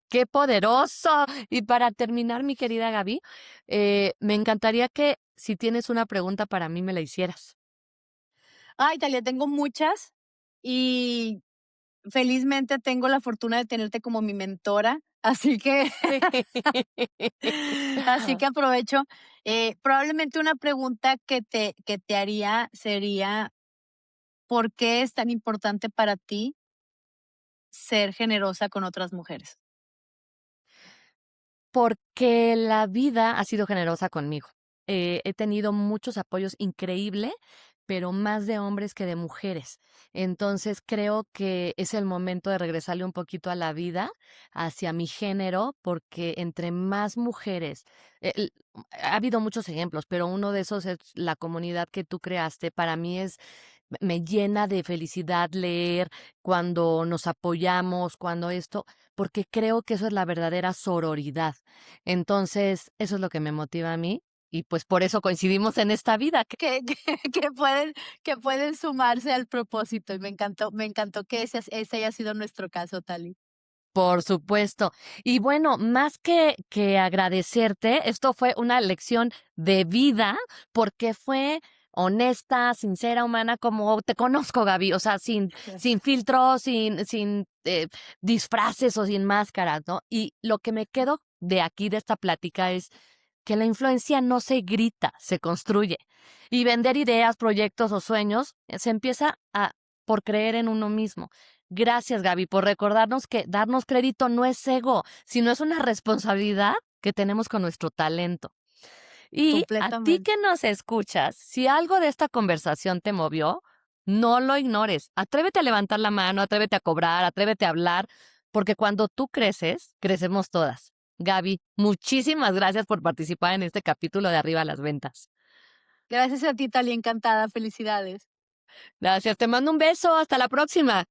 ¡Qué poderoso! Y para terminar, mi querida Gaby, me encantaría que si tienes una pregunta para mí me la hicieras.
Ay, Talia, tengo muchas y felizmente tengo la fortuna de tenerte como mi mentora, así que así que aprovecho. Probablemente una pregunta que te haría sería, ¿por qué es tan importante para ti ser generosa con otras mujeres?
Porque la vida ha sido generosa conmigo. He tenido muchos apoyos increíble, pero más de hombres que de mujeres. Entonces creo que es el momento de regresarle un poquito a la vida, hacia mi género, porque entre más mujeres, ha habido muchos ejemplos, pero uno de esos es la comunidad que tú creaste. Para mí me llena de felicidad leer cuando nos apoyamos, cuando esto, porque creo que eso es la verdadera sororidad. Entonces, eso es lo que me motiva a mí y pues por eso coincidimos en esta vida.
Que que pueden sumarse al propósito, y me encantó que ese haya sido nuestro caso, Tali.
Por supuesto. Y bueno, más que agradecerte, esto fue una lección de vida porque fue honesta, sincera, humana, como te conozco, Gaby. O sea, sin filtros, sin disfraces o sin máscaras, ¿no? Y lo que me quedo de aquí, de esta plática, es que la influencia no se grita, se construye. Y vender ideas, proyectos o sueños se empieza por creer en uno mismo. Gracias, Gaby, por recordarnos que darnos crédito no es ego, sino es una responsabilidad que tenemos con nuestro talento. Y a ti
Completamente.
que nos escuchas, si algo de esta conversación te movió, no lo ignores. Atrévete a levantar la mano, atrévete a cobrar, atrévete a hablar, porque cuando tú creces, crecemos todas. Gaby, muchísimas gracias por participar en este capítulo de Arriba las Ventas.
Gracias a ti, Tali, encantada. Felicidades.
Gracias, te mando un beso. Hasta la próxima.